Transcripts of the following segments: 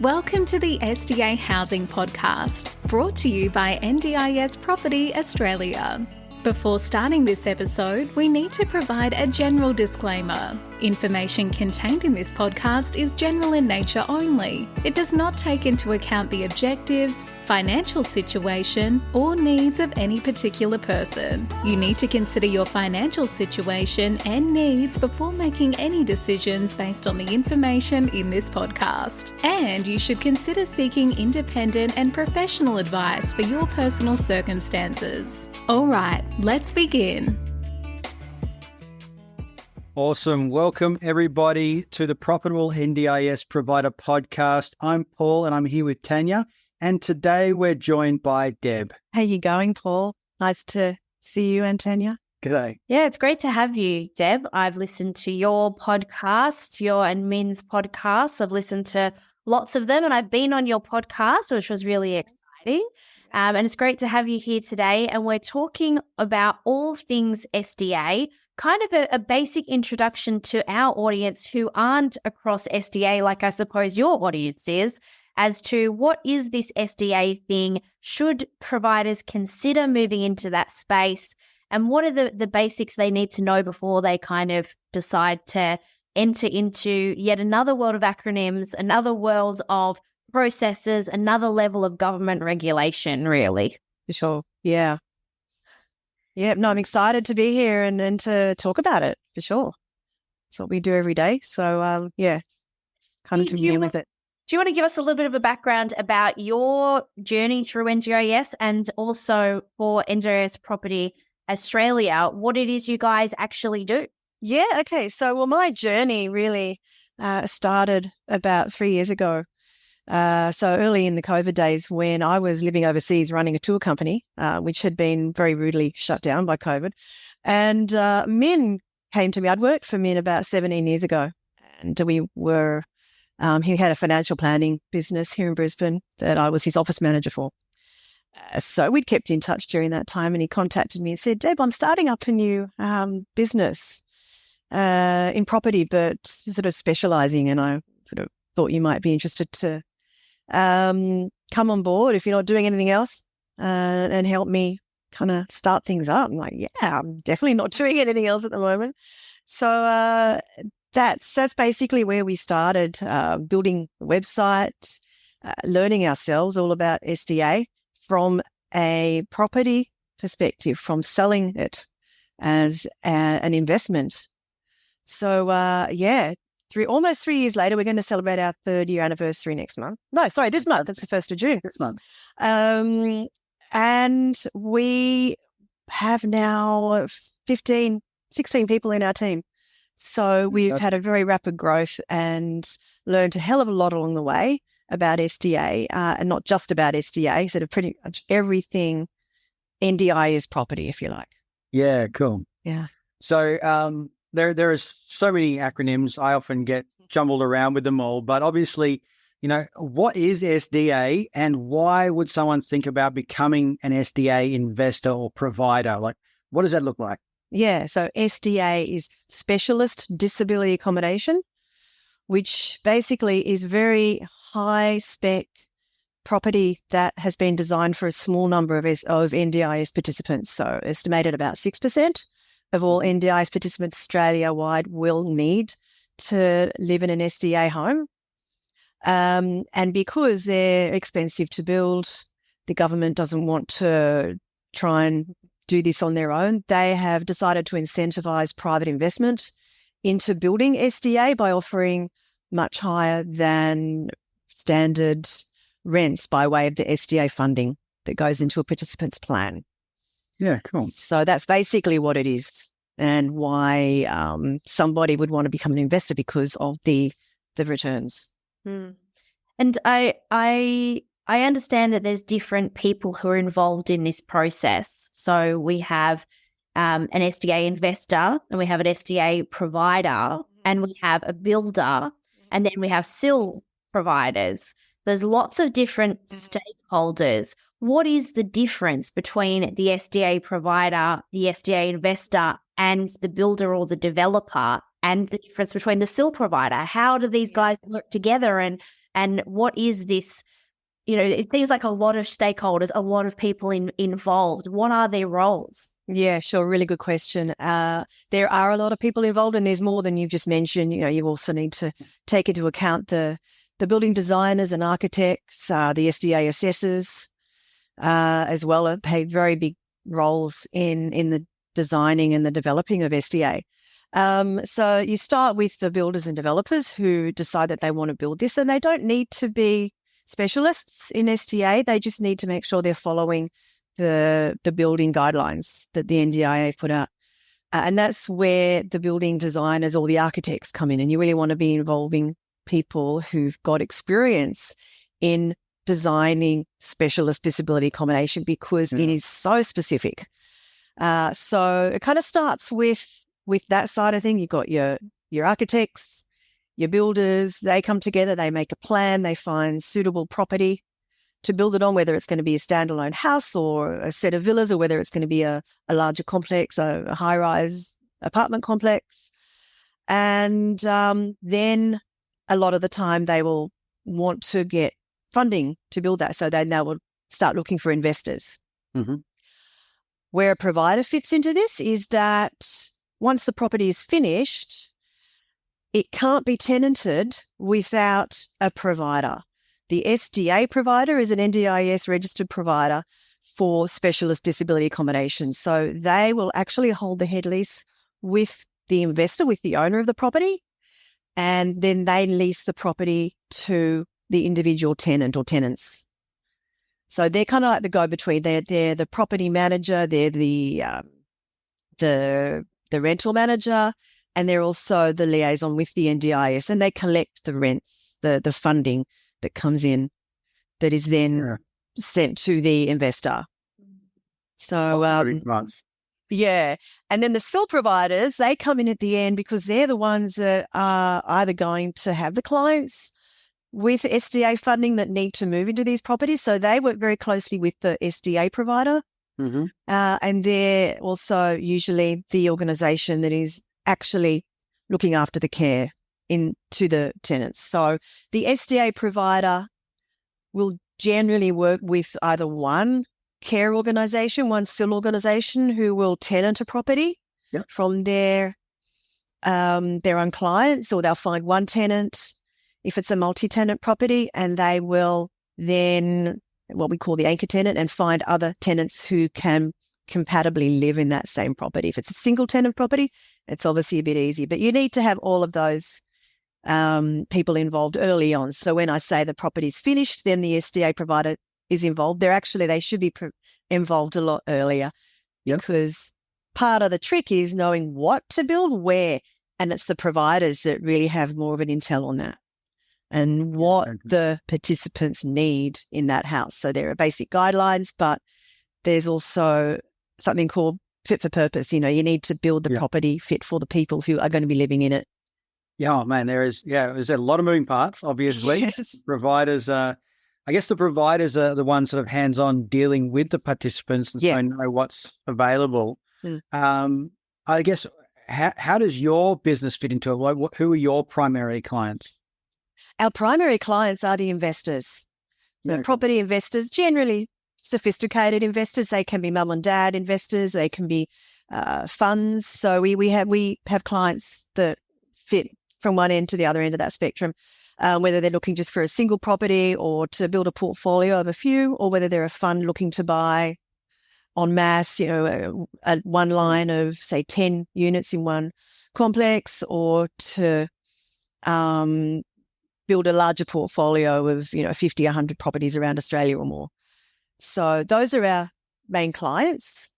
Welcome to the SDA Housing Podcast, brought to you by NDIS Property Australia. Before starting this episode, we need to provide a general disclaimer. Information contained in this podcast is general in nature only. It does not take into account the objectives, financial situation, or needs of any particular person. You need to consider your financial situation and needs before making any decisions based on the information in this podcast. And you should consider seeking independent and professional advice for your personal circumstances. All right, let's begin. Awesome. Welcome, everybody, to the Profitable NDIS Provider Podcast. I'm Paul and I'm here with Tania. And today we're joined by Deb. How you going, Paul? Nice to see you and Tania. G'day. Yeah, it's great to have you, Deb. I've listened to your podcast, your and Min's podcasts. I've listened to lots of them and I've been on your podcast, which was really exciting. And it's great to have you here today. And we're talking about all things SDA, kind of a basic introduction to our audience who aren't across SDA like I suppose your audience is, as to what is this SDA thing, should providers consider moving into that space, and what are the basics they need to know before they kind of decide to enter into yet another world of acronyms, another world of processes, another level of government regulation, really. For sure. Yeah. Yeah, no, I'm excited to be here and to talk about it, for sure. It's what we do every day. So, kind of familiar with it. Do you want to give us a little bit of a background about your journey through NDIS and also for NDIS Property Australia, what it is you guys actually do? Yeah, okay. So, my journey really started about 3 years ago. So early in the COVID days when I was living overseas running a tour company, which had been very rudely shut down by COVID. And Min came to me. I'd worked for Min about 17 years ago. And we were, he had a financial planning business here in Brisbane that I was his office manager for. So we'd kept in touch during that time and he contacted me and said, Deb, I'm starting up a new business in property, but sort of specialising. And I sort of thought you might be interested to come on board if you're not doing anything else and help me kind of start things up. I'm like, yeah, I'm definitely not doing anything else at the moment. So that's basically where we started, building the website, learning ourselves all about SDA from a property perspective, from selling it as an investment. So almost 3 years later, we're going to celebrate our 3rd year anniversary next month. No, sorry, this month. It's the 1st of June. This month. And we have now 16 people in our team. So we've had a very rapid growth and learned a hell of a lot along the way about SDA, and not just about SDA, sort of pretty much everything NDIS property, if you like. Yeah, cool. Yeah. So there is so many acronyms. I often get jumbled around with them all, but obviously, what is SDA and why would someone think about becoming an SDA investor or provider? Like, what does that look like? Yeah, so SDA is Specialist Disability Accommodation, which basically is very high-spec property that has been designed for a small number of NDIS participants, so estimated about 6% of all NDIS participants Australia-wide will need to live in an SDA home. And because they're expensive to build, the government doesn't want to try and do this on their own. They have decided to incentivise private investment into building SDA by offering much higher than standard rents by way of the SDA funding that goes into a participant's plan. Yeah, cool. So that's basically what it is and why somebody would want to become an investor, because of the returns. And I understand that there's different people who are involved in this process. So we have an SDA investor and we have an SDA provider and we have a builder and then we have SIL providers. There's lots of different stakeholders. What is the difference between the SDA provider, the SDA investor, and the builder or the developer, and the difference between the SIL provider? How do these guys work together, and And what is this? It seems like a lot of stakeholders, a lot of people involved. What are their roles? Yeah, sure. Really good question. There are a lot of people involved, and there's more than you've just mentioned. You also need to take into account the building designers and architects, the SDA assessors, as well, play very big roles in the designing and the developing of SDA. So you start with the builders and developers who decide that they want to build this, and they don't need to be specialists in SDA. They just need to make sure they're following the building guidelines that the NDIA put out. And that's where the building designers or the architects come in. And you really want to be involving people who've got experience in designing specialist disability accommodation, because it is so specific. So it kind of starts with that side of thing. You've got your architects, your builders. They come together, they make a plan, they find suitable property to build it on, whether it's going to be a standalone house or a set of villas, or whether it's going to be a larger complex, a high-rise apartment complex. And then a lot of the time they will want to get funding to build that. So then they will start looking for investors. Mm-hmm. Where a provider fits into this is that once the property is finished, it can't be tenanted without a provider. The SDA provider is an NDIS registered provider for specialist disability accommodation. So they will actually hold the head lease with the investor, with the owner of the property, and then they lease the property to the individual tenant or tenants. So they're kind of like the go-between. They're the property manager, they're the rental manager, and they're also the liaison with the NDIS, and they collect the rents, the funding that comes in, that is then sent to the investor. So, yeah. And then the SIL providers, they come in at the end because they're the ones that are either going to have the clients with SDA funding that need to move into these properties. So they work very closely with the SDA provider. Mm-hmm. And they're also usually the organisation that is actually looking after the care into the tenants. So the SDA provider will generally work with either one care organisation, one SIL organisation who will tenant a property from their own clients, or they'll find one tenant if it's a multi-tenant property, and they will then, what we call the anchor tenant, and find other tenants who can compatibly live in that same property. If it's a single tenant property, it's obviously a bit easier, but you need to have all of those people involved early on. So when I say the property's finished, then the SDA provider is involved. They should be involved a lot earlier, because part of the trick is knowing what to build where, and it's the providers that really have more of an intel on that and what the participants need in that house. So there are basic guidelines, but there's also something called fit for purpose. You need to build the property fit for the people who are going to be living in it. Yeah, man, there's a lot of moving parts, obviously. Yes. Providers, I guess the providers are the ones sort of hands-on dealing with the participants and so know what's available. I guess, how does your business fit into it? Who are your primary clients? Our primary clients are the investors. The property investors, generally sophisticated investors. They can be mum and dad investors. They can be funds. So we have clients that fit from one end to the other end of that spectrum, whether they're looking just for a single property or to build a portfolio of a few, or whether they're a fund looking to buy en masse, one line of, say, 10 units in one complex, or to build a larger portfolio of, 50, 100 properties around Australia or more. So those are our main clients.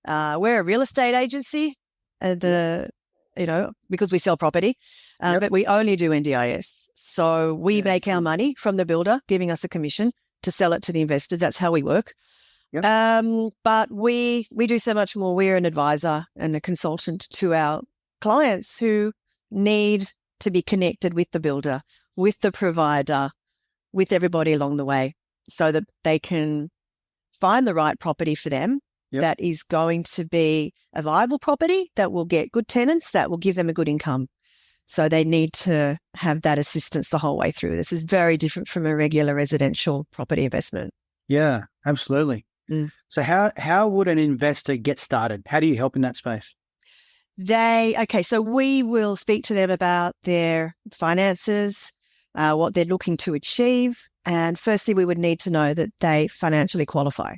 We're a real estate agency, because we sell property, but we only do NDIS. So we make our money from the builder giving us a commission to sell it to the investors. That's how we work. But we do so much more. We're an advisor and a consultant to our clients who need to be connected with the builder, with the provider, with everybody along the way, so that they can find the right property for them that is going to be a viable property, that will get good tenants, that will give them a good income. So they need to have that assistance the whole way through. This is very different from a regular residential property investment. Yeah, absolutely. So how would an investor get started? How do you help in that space? So we will speak to them about their finances, what they're looking to achieve. And firstly, we would need to know that they financially qualify,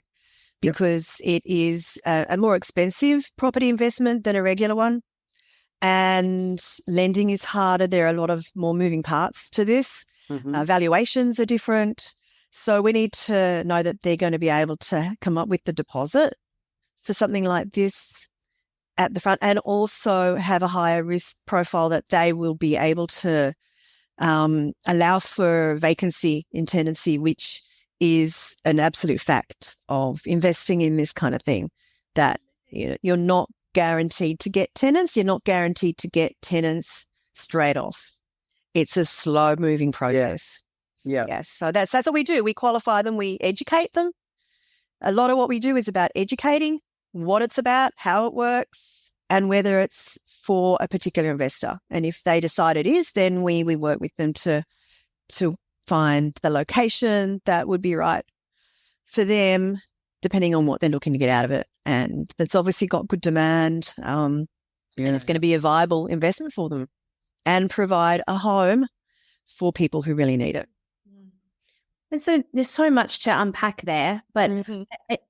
because it is a more expensive property investment than a regular one. And lending is harder. There are a lot of more moving parts to this. Valuations are different. So we need to know that they're going to be able to come up with the deposit for something like this at the front, and also have a higher risk profile that they will be able to allow for vacancy in tenancy, which is an absolute fact of investing in this kind of thing, that you're not guaranteed to get tenants. You're not guaranteed to get tenants straight off. It's a slow moving process. Yeah. Yes. So that's what we do. We qualify them. We educate them. A lot of what we do is about educating what it's about, how it works, and whether it's for a particular investor. And if they decide it is, then we work with them to find the location that would be right for them, depending on what they're looking to get out of it. And it's obviously got good demand, and it's going to be a viable investment for them and provide a home for people who really need it. And so there's so much to unpack there, but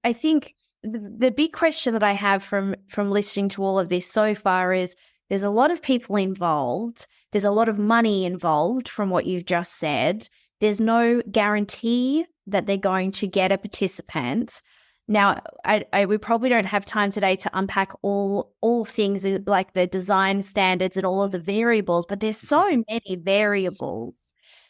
I think the big question that I have from listening to all of this so far is there's a lot of people involved. There's a lot of money involved from what you've just said. There's no guarantee that they're going to get a participant. Now, we probably don't have time today to unpack all things like the design standards and all of the variables, but there's so many variables.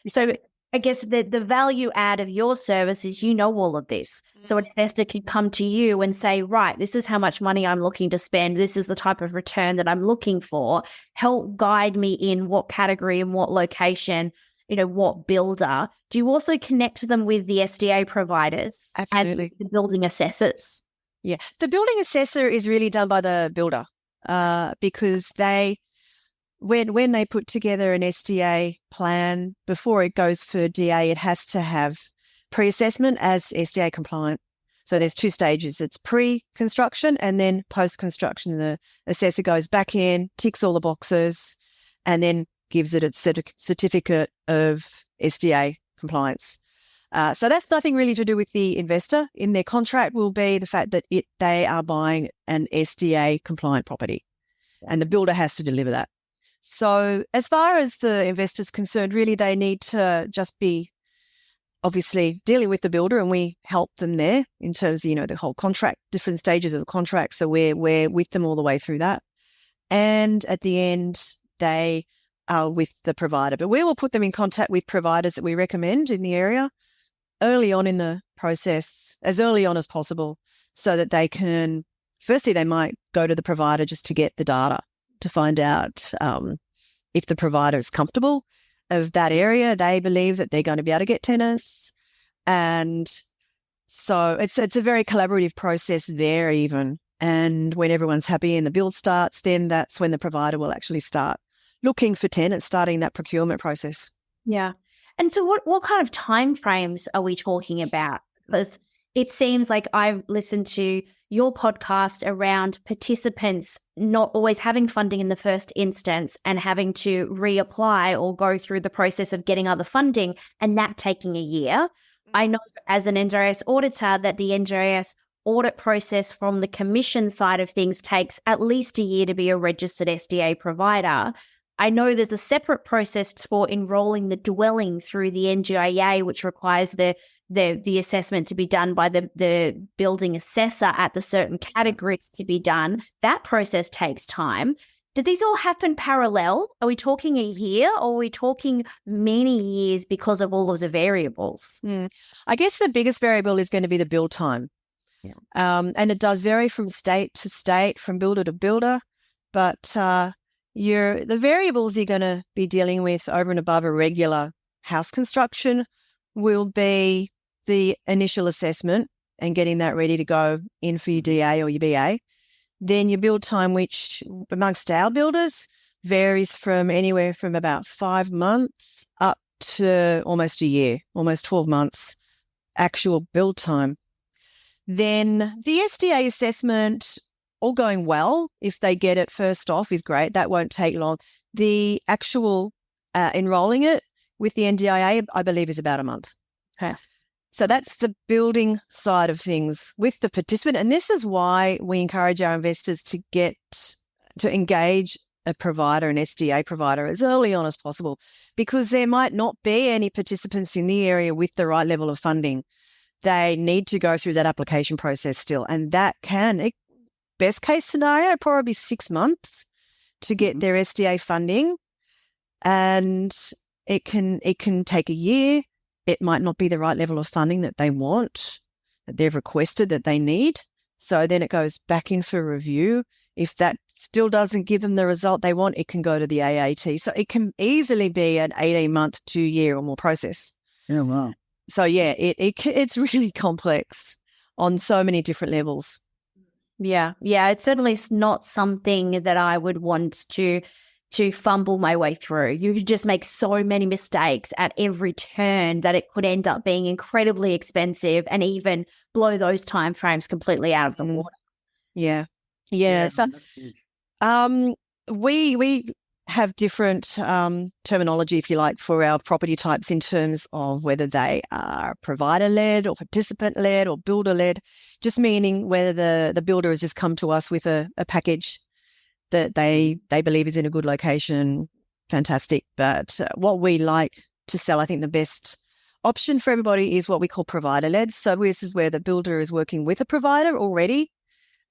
So I guess the value add of your service is all of this. So an investor can come to you and say, right, this is how much money I'm looking to spend. This is the type of return that I'm looking for. Help guide me in what category and what location, what builder. Do you also connect them with the SDA providers? Absolutely. And the building assessors? Yeah. The building assessor is really done by the builder because when they put together an SDA plan, before it goes for DA, it has to have pre-assessment as SDA compliant. So there's two stages. It's pre-construction and then post-construction. The assessor goes back in, ticks all the boxes, and then gives it its certificate of SDA compliance. So that's nothing really to do with the investor. In their contract will be the fact that they are buying an SDA compliant property, and the builder has to deliver that. So as far as the investor's concerned, really they need to just be obviously dealing with the builder, and we help them there in terms of, the whole contract, different stages of the contract. So we're with them all the way through that. And at the end, they are with the provider. But we will put them in contact with providers that we recommend in the area early on in the process, as early on as possible, so that they can, firstly, they might go to the provider just to get the data, to find out if the provider is comfortable of that area. They believe that they're going to be able to get tenants. And so it's a very collaborative process there even. And when everyone's happy and the build starts, then that's when the provider will actually start looking for tenants, starting that procurement process. Yeah. And so what kind of timeframes are we talking about? Because it seems like I've listened to your podcast around participants not always having funding in the first instance and having to reapply or go through the process of getting other funding, and that taking a year. I know as an NDIS auditor that the NDIS audit process from the commission side of things takes at least a year to be a registered SDA provider. I know there's a separate process for enrolling the dwelling through the NGIA, which requires the assessment to be done by the building assessor at the certain categories to be done. That process takes time. Did these all happen parallel? Are we talking a year, or are we talking many years because of all of the variables? I guess the biggest variable is going to be the build time. Yeah. And it does vary from state to state, from builder to builder. But the variables you're going to be dealing with over and above a regular house construction will be the initial assessment and getting that ready to go in for your DA or your BA. Then your build time, which amongst our builders varies from anywhere from about 5 months up to almost a year, almost 12 months actual build time. Then the SDA assessment, all going well, if they get it first off, is great. That won't take long. The actual enrolling it with the NDIA, I believe, is about a month. Okay. So that's the building side of things with the participant. And this is why we encourage our investors to engage a provider, an SDA provider, as early on as possible, because there might not be any participants in the area with the right level of funding. They need to go through that application process still. And that can, best case scenario, probably 6 months to get their SDA funding. And it can take a year. It might not be the right level of funding that they want, that they've requested, that they need. So then it goes back in for review. If that still doesn't give them the result they want, it can go to the AAT. So it can easily be an 18-month, 2-year or more process. Yeah, wow. So yeah, it's really complex on so many different levels. Yeah. It's certainly not something that I would want to fumble my way through. You could just make so many mistakes at every turn that it could end up being incredibly expensive and even blow those timeframes completely out of the water. Yeah. So we have different terminology, if you like, for our property types in terms of whether they are provider-led or participant-led or builder-led, just meaning whether the builder has just come to us with a package that they believe is in a good location, fantastic. But what we like to sell, I think the best option for everybody is what we call provider-led. So this is where the builder is working with a provider already,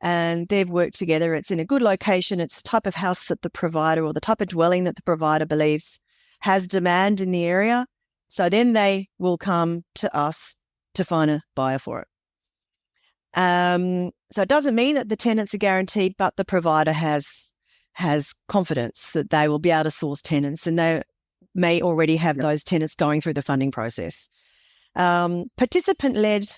and they've worked together. It's in a good location. It's the type of house that the provider or the type of dwelling that the provider believes has demand in the area. So then they will come to us to find a buyer for it. So it doesn't mean that the tenants are guaranteed, but the provider has confidence that they will be able to source tenants, and they may already have those tenants going through the funding process. Participant-led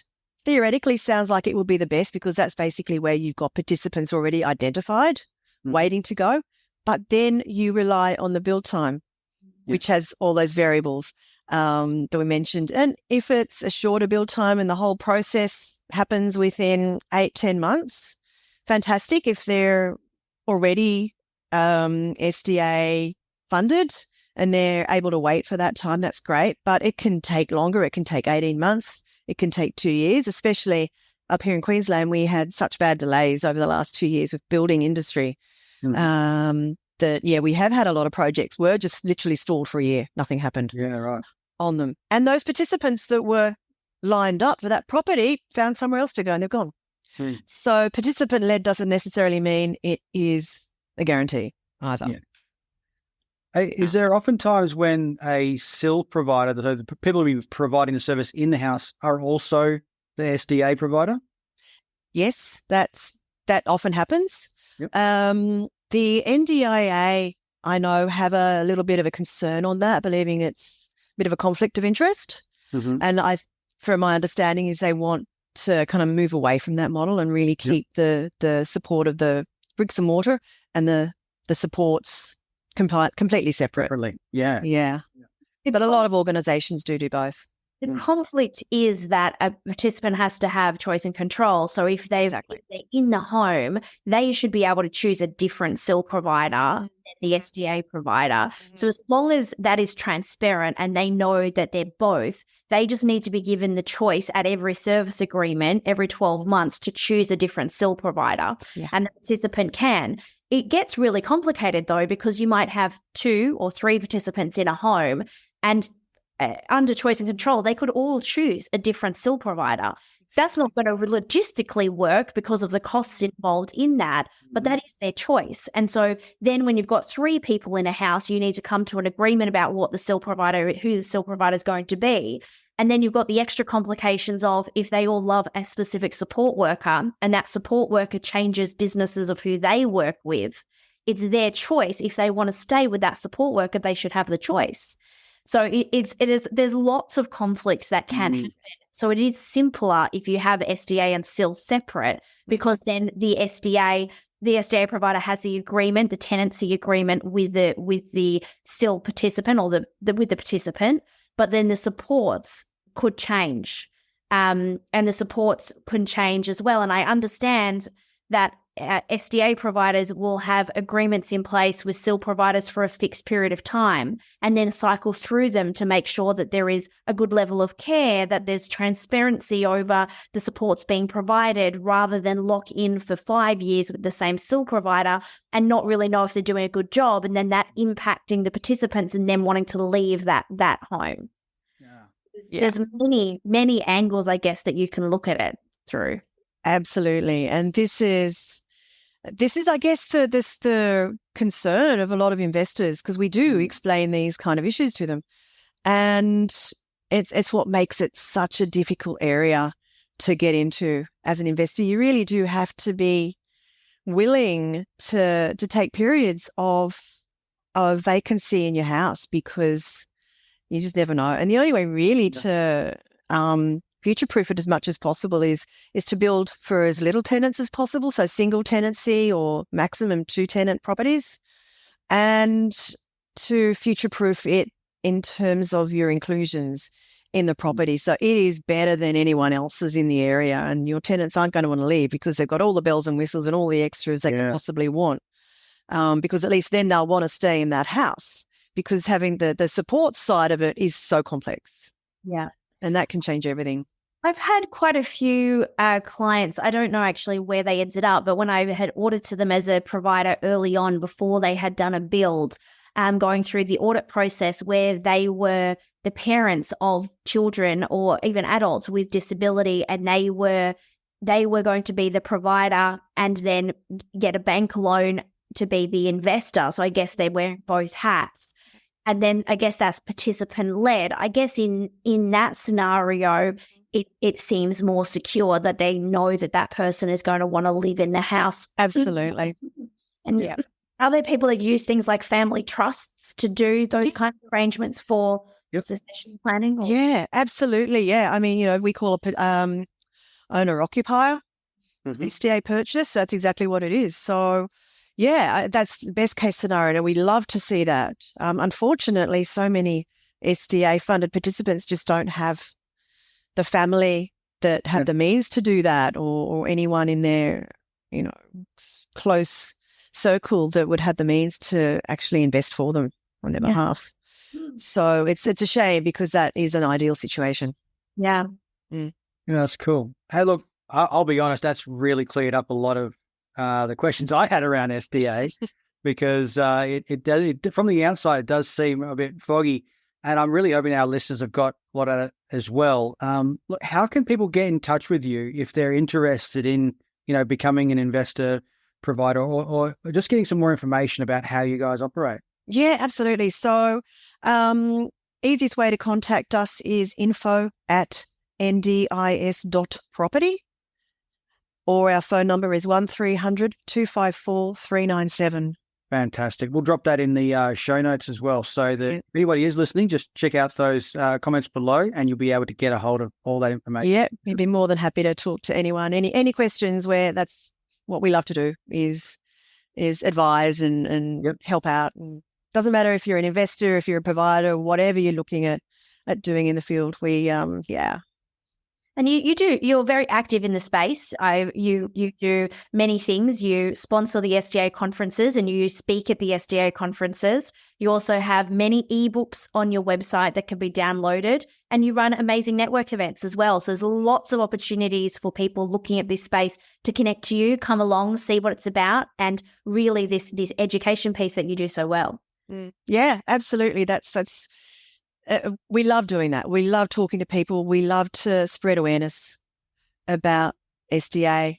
theoretically sounds like it will be the best, because that's basically where you've got participants already identified, waiting to go. But then you rely on the build time, which has all those variables that we mentioned. And if it's a shorter build time and the whole process happens within 8-10 months, fantastic. If they're already SDA funded and they're able to wait for that time, that's great. But it can take longer. It can take 18 months. It can take 2 years, especially up here in Queensland. We had such bad delays over the last 2 years with building industry that, we have had a lot of projects were just literally stalled for a year. Nothing happened on them. And those participants that were lined up for that property found somewhere else to go and they're gone. So participant-led doesn't necessarily mean it is a guarantee either. Yeah. Hey, is there often times when a SIL provider, the people who are providing the service in the house, are also the SDA provider? Yes, that often happens. Yep. The NDIA, I know, have a little bit of a concern on that, believing it's a bit of a conflict of interest. And from my understanding, is they want to kind of move away from that model and really keep the support of the bricks and mortar and the supports completely separate. Yeah. But a lot of organisations do both. The conflict is that a participant has to have choice and control. So if they're in the home, they should be able to choose a different SIL provider than the SDA provider. So as long as that is transparent and they know that they're both, they just need to be given the choice at every service agreement every 12 months to choose a different SIL provider. And the participant can. It gets really complicated though, because you might have 2 or 3 participants in a home, and under choice and control, they could all choose a different SIL provider. That's not going to logistically work because of the costs involved in that, but that is their choice. And so then when you've got 3 people in a house, you need to come to an agreement about what the SIL provider, who the SIL provider is going to be. And then you've got the extra complications of if they all love a specific support worker and that support worker changes businesses of who they work with, it's their choice. If they want to stay with that support worker, they should have the choice. So there's lots of conflicts that can happen. So it is simpler if you have SDA and SIL separate, because then the SDA the SDA provider has the agreement, the tenancy agreement with the still participant or with the participant, but then the supports could change. And the supports can change as well. And I understand that SDA providers will have agreements in place with SIL providers for a fixed period of time and then cycle through them to make sure that there is a good level of care, that there's transparency over the supports being provided, rather than lock in for 5 years with the same SIL provider and not really know if they're doing a good job, and then that impacting the participants and them wanting to leave that home. Yeah. There's many angles, I guess, that you can look at it through. Absolutely. And this is, I guess, the concern of a lot of investors, because we do explain these kind of issues to them. And it's what makes it such a difficult area to get into as an investor. You really do have to be willing to take periods of vacancy in your house, because you just never know. And the only way really to future-proof it as much as possible is to build for as little tenants as possible, so single tenancy or maximum 2-tenant properties, and to future-proof it in terms of your inclusions in the property. So it is better than anyone else's in the area, and your tenants aren't going to want to leave because they've got all the bells and whistles and all the extras they can possibly want, because at least then they'll want to stay in that house, because having the support side of it is so complex. Yeah. And that can change everything. I've had quite a few clients, I don't know actually where they ended up, but when I had audited them as a provider early on before they had done a build, going through the audit process where they were the parents of children or even adults with disability, and they were going to be the provider and then get a bank loan to be the investor. So I guess they're wearing both hats. And then I guess that's participant-led. I guess in that scenario, it seems more secure that they know that person is going to want to live in the house. Absolutely. And are there people that use things like family trusts to do those kind of arrangements for succession planning? Or? Yeah, absolutely. Yeah. I mean, we call it owner-occupier, SDA purchase. So that's exactly what it is. So, yeah, that's the best case scenario, and we love to see that. Unfortunately, so many SDA-funded participants just don't have the family that have the means to do that, or anyone in their, close circle that would have the means to actually invest for them on their behalf. So it's a shame, because that is an ideal situation. Yeah. That's cool. Hey, look, I'll be honest, that's really cleared up a lot of the questions I had around SDA, because it from the outside, it does seem a bit foggy, and I'm really hoping our listeners have got a lot out of it as well. Look, how can people get in touch with you if they're interested in, becoming an investor provider, or just getting some more information about how you guys operate? Yeah, absolutely. So easiest way to contact us is info@ndis.property. Or our phone number is 1300 254 397. Fantastic. We'll drop that in the show notes as well, so that if anybody is listening, just check out those comments below, and you'll be able to get a hold of all that information. Yeah, we'd be more than happy to talk to anyone. Any questions, where that's what we love to do, is advise and help out. And doesn't matter if you're an investor, if you're a provider, whatever you're looking at doing in the field. We And you're very active in the space. You do many things. You sponsor the SDA conferences and you speak at the SDA conferences. You also have many ebooks on your website that can be downloaded, and you run amazing network events as well. So there's lots of opportunities for people looking at this space to connect to you, come along, see what it's about, and really this education piece that you do so well. Yeah, absolutely. That's we love doing that. We love talking to people. We love to spread awareness about SDA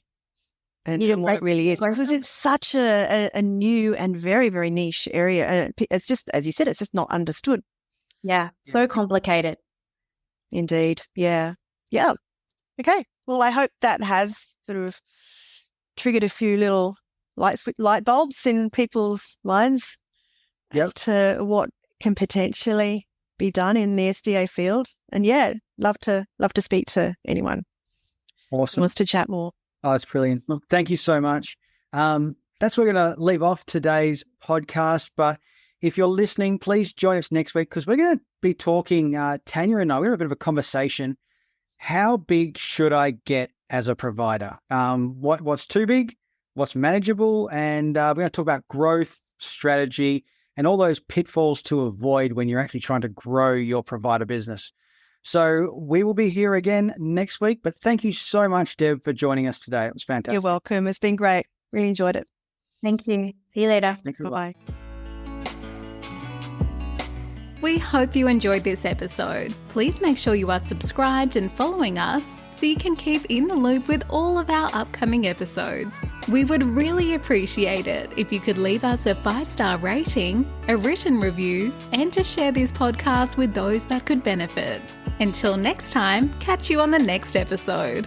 and what it really is, because it's such a new and very, very niche area. And it's just, as you said, it's just not understood. Yeah, so complicated. Indeed. Yeah. Okay. Well, I hope that has sort of triggered a few little light bulbs in people's minds as to what can potentially be done in the SDA field. And love to speak to anyone awesome who wants to chat more. Oh, that's brilliant. Look, thank you so much. that's where we're going to leave off today's podcast. But if you're listening, please join us next week because we're going to be talking, Tania and I, we're going to have a bit of a conversation. How big should I get as a provider? What's too big? What's manageable? And we're going to talk about growth, strategy, and all those pitfalls to avoid when you're actually trying to grow your provider business. So we will be here again next week. But thank you so much, Deb, for joining us today. It was fantastic. You're welcome. It's been great. Really enjoyed it. Thank you. See you later. Thanks a lot. Bye-bye. We hope you enjoyed this episode. Please make sure you are subscribed and following us so you can keep in the loop with all of our upcoming episodes. We would really appreciate it if you could leave us a 5-star rating, a written review, and to share this podcast with those that could benefit. Until next time, catch you on the next episode.